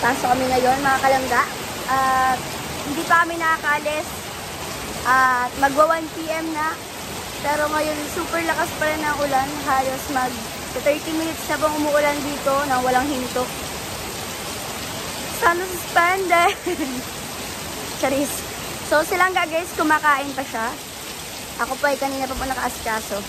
Pasok kami ngayon mga kalangga. At hindi pa kami nakakalis. At magwa 1 PM na. Pero ngayon super lakas pa rin ng ulan. Halos 30 minutes na bang umuulan dito nang walang hinto. Sana suspended. Charis. So silang guys, kumakain pa siya. Ako pa ay kanina pa po nakaasikaso.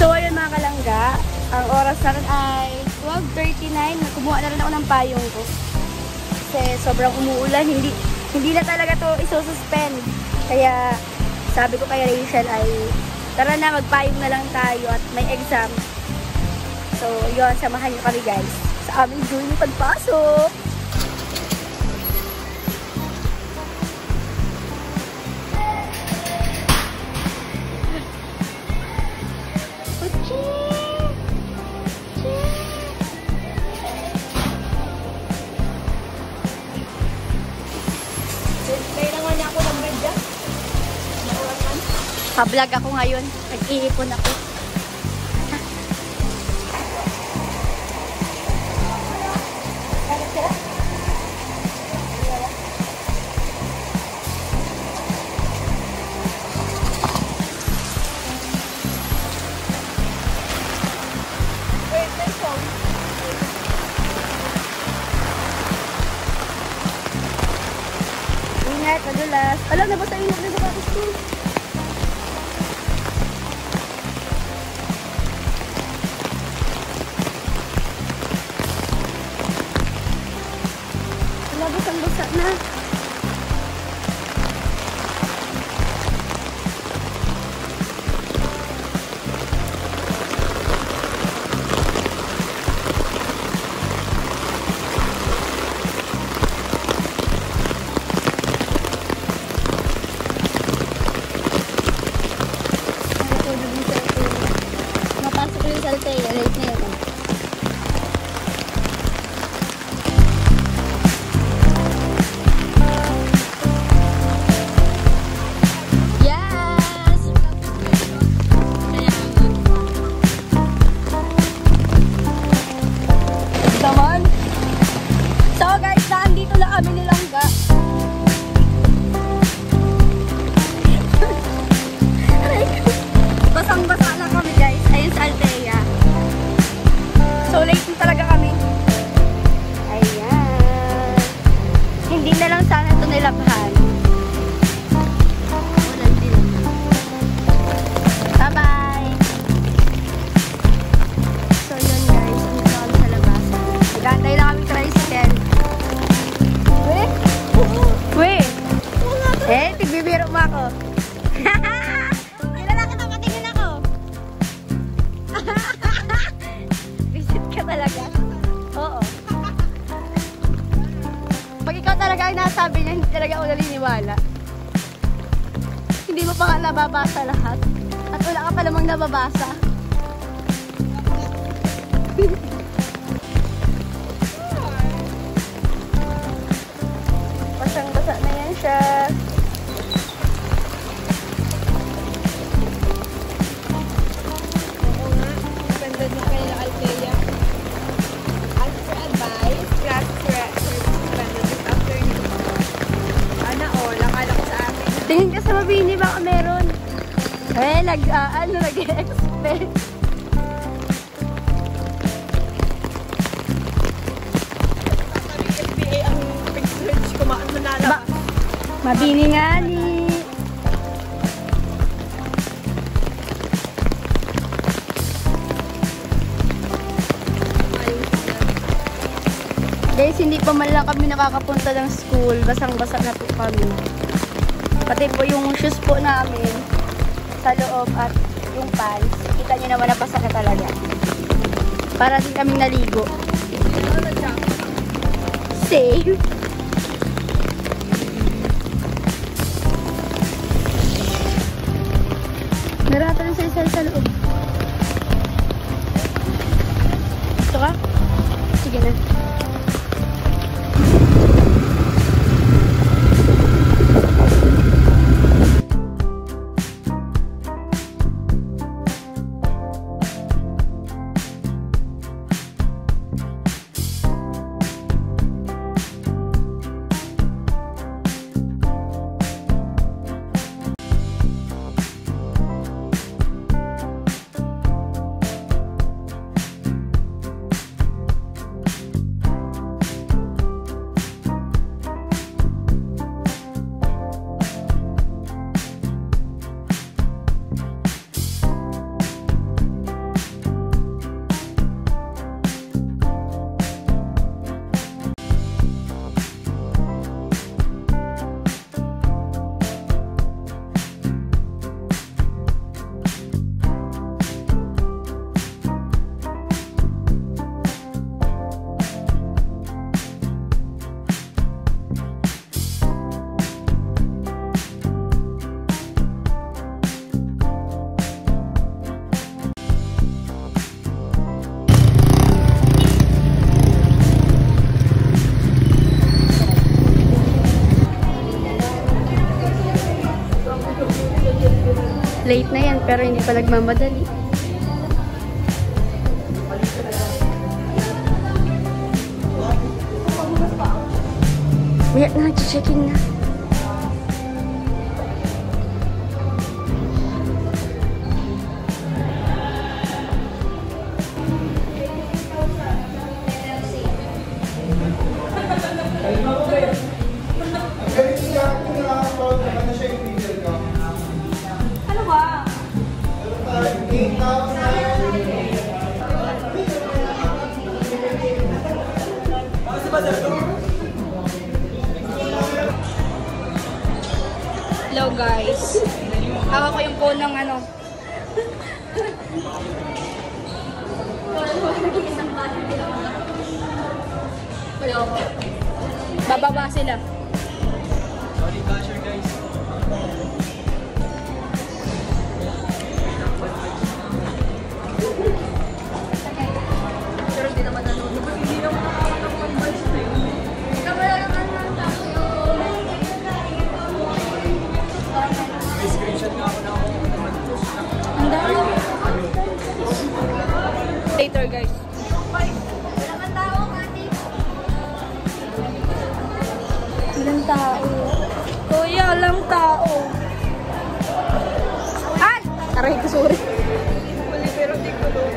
So ayun mga kalangga, ang oras natin ay 12:39. Kumuha na rin ako ng payong ko. Kasi sobrang umuulan, hindi na talaga to isususpend. Kaya sabi ko kay Rachel ay tara na, magpayong na lang tayo at may exam. So yun, samahan niyo kami guys sa aming journey pagpasok. Pa-vlog ako ngayon. Nag-iipon ako. Ingat, madulas. Alam na ba sa inyo na sa school? Busang-busak na. Mapasok ko yung Saltea. Late na yun. Basang-basa lang kami guys. Ayun sa Altea. So late na talaga kami. Ayan. Hindi na lang sana ito nilabhan. Bye-bye. So yun guys. Ang gusto kami sa labasan. Gantay lang kami tricycle. Weh? Weh? Eh, tigbibiro mo ako. Visit ka talaga? Oo. Pag ikaw talaga ay nasabi niya, hindi talaga ako naniniwala. Hindi mo pa nga nababasa lahat. At wala ka pa namang nababasa. Basang-basa na yan siya. Tingin ka sa mabini, baka meron. Eh, nag-expect. SBA ang pag-search, kumaan mo na lang. Mabini nga ni. Guys, hindi pa man lang kami nakakapunta ng school. Basang-basa na po kami. Pati po yung shoes po namin sa loob at yung pants. Kita nyo naman napasa na talaga. Para din kaming naligo. Save. Narata na sa loob. Ito ka? Sige na. Late na yan, pero hindi pa nagmamadali. Uyak na, check-in na. Hello guys. Hawak ko yung phone ng ano. Bababa sila. Sorry, basher guys. Pero hindi naman nanonood. Hindi naman nakakapag-advise na yun. Screenshot nga ako na ako. Ang dami. Later guys. Ilang tao. Kuya, ilang tao. Ay! Aray ko, sorry. Mali pero di ko doon.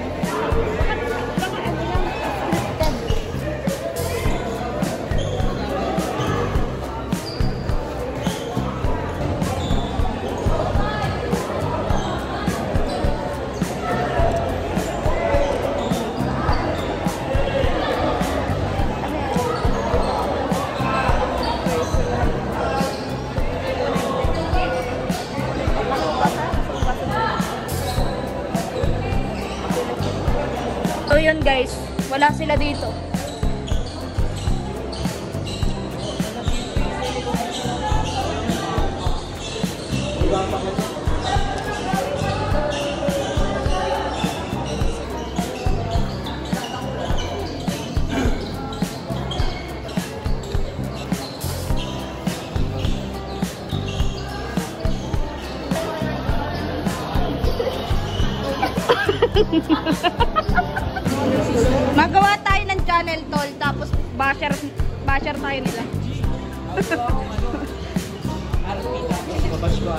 So yun guys, wala sila dito. Magawa tayo ng channel tol, tapos basher tayo nila. Babash ko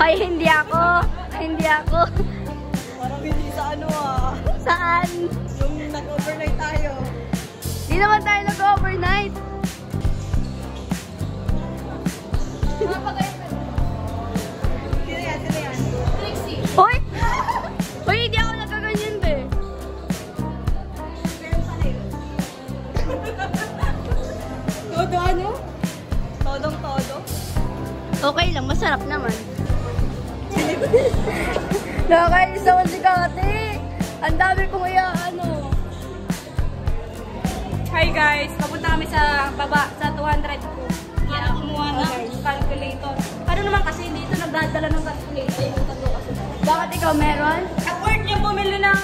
Ay, hindi ako. Hindi ako. Parang hindi sa ano ah. Saan? Yung nag-overnight tayo. naman tayo nag-overnight. Hoy! Hoy, hindi ako nagkaganyan, be. Todo ano? Todong-todo. Okay lang, masarap naman. Nakakainis naman si Kati. Ang dami kong ano. Hi guys, papunta kami sa baba, sa 200 ko. Kaya kumuha ng calculator. Ano naman kasi dito nagdadala ng calculator. Bakit ikaw meron? Afford niya bumili ng...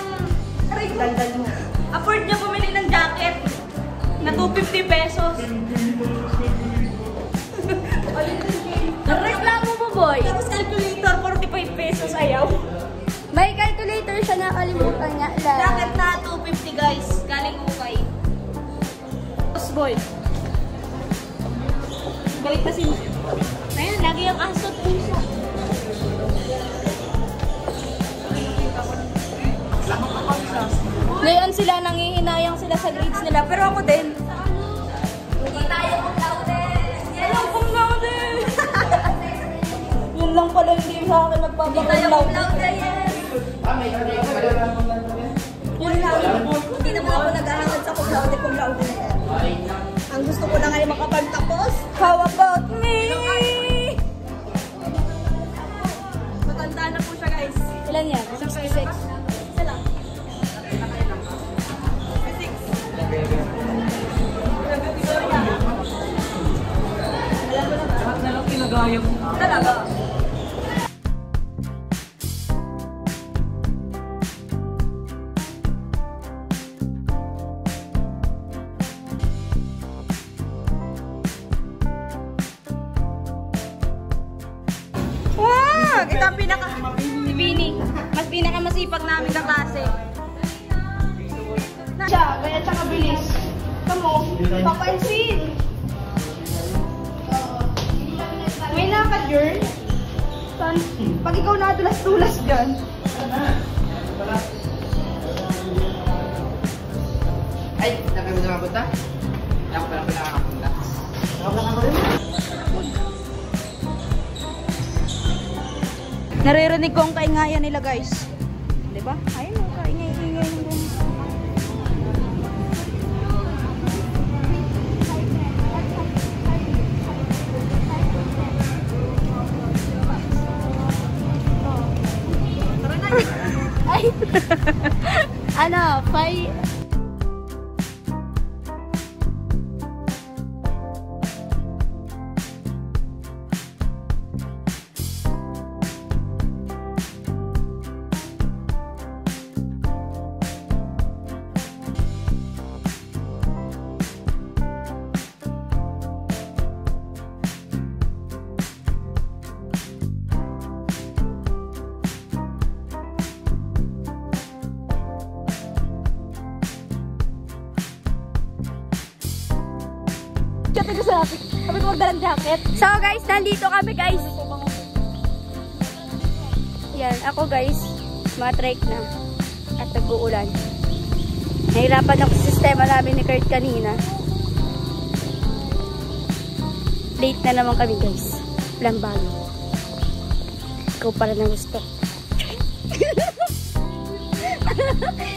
Daldal mo. Afford niya bumili ng jacket na 250 pesos. Reklamo mo, boy. Tapos calculator, 45 pesos ayaw. May calculator siya, nakalimutan niya lang. Jacket na 250 guys, galing ukay. Tapos boy. Balik na si... Ayan, lagi ang aso at puso. Ngayon sila, nangihinayang sila sa grades nila. Pero ako din. Hindi tayo kung laudes. Alam kong laudes! Yun lang pala hindi sa akin nagpapakang laudes. Yun lang. Hindi naman ako nag-ahangad sa cum laude na yan. Ang gusto ko na ngayon makapagtapos. How about me? Matanda na po siya, guys. Ilan yan? 66. Isa lang. Lahat na lang kinagaya mo. Talaga. Wag! Ito ang pinaka... Si Bini. Mas pinakamasipag namin na klase. Siya, kaya siya kabilis. Kamu, papansin. May naka-girl. Pag ikaw nadulas-dulas dyan. Ay, nakay mo na mapunta? Ako pala pala nakakapunta. Naririnig ko ang kaingayan nila guys. Diba? Ayun o, kaingay-ingay ng buong. Ay! Ano, fire... Sabi ko magdalang jacket. So guys, nandito kami guys. Yan, ako guys, matrike na. At nag-uulan. Nahirapan ako sa sistema namin ni Kurt kanina. Late na naman kami guys. Walang bago. Ikaw para na gusto.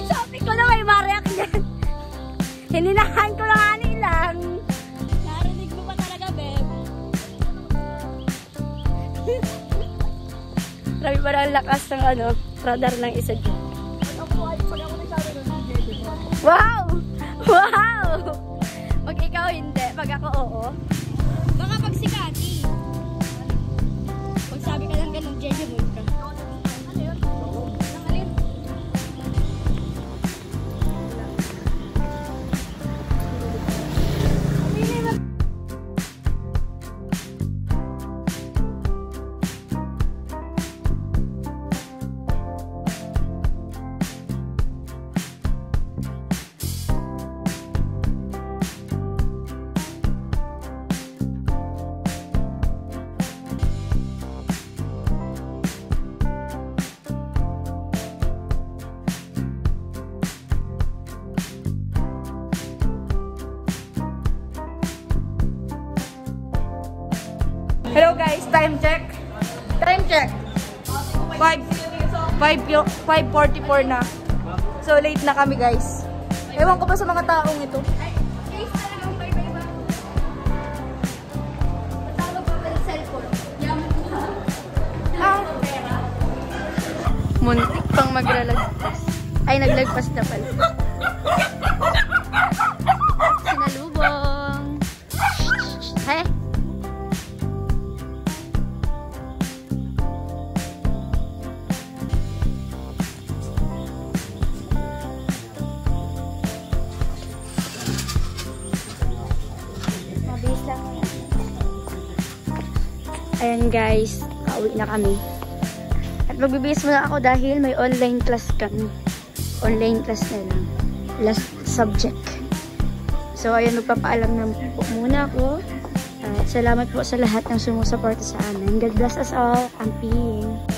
Sabi ko na may mariak yan. Hininahan ko lang ani lang. Narinig mo pa talaga, babe. Grabe pa ang lakas ng ano, radar ng isa dyan. Wow! Wow! Pag ikaw hindi, pag ako oo. Baka pag si Kati. Pag sabi ka lang ganun, Jeju mo ka. Ano yun? Nakalin. Time check. Time check. 5:44 na. So, late na kami, guys. Ewan ko ba sa mga taong ito. Guys, talagang iba-iba. Matawag pa ng cellphone. Yaman ko ha. Ah. Muntik pang maglalagpas. Ay, naglagpas na pala. Sinalubong. Hey. Mabilis lang. Ayan guys, pauwi na kami. At magbibihis muna ako dahil may online class kami. Online class na lang. Last subject. So, ayun, magpapaalam na po muna ako. At salamat po sa lahat ng sumusuporta sa amin. God bless us all. Amping.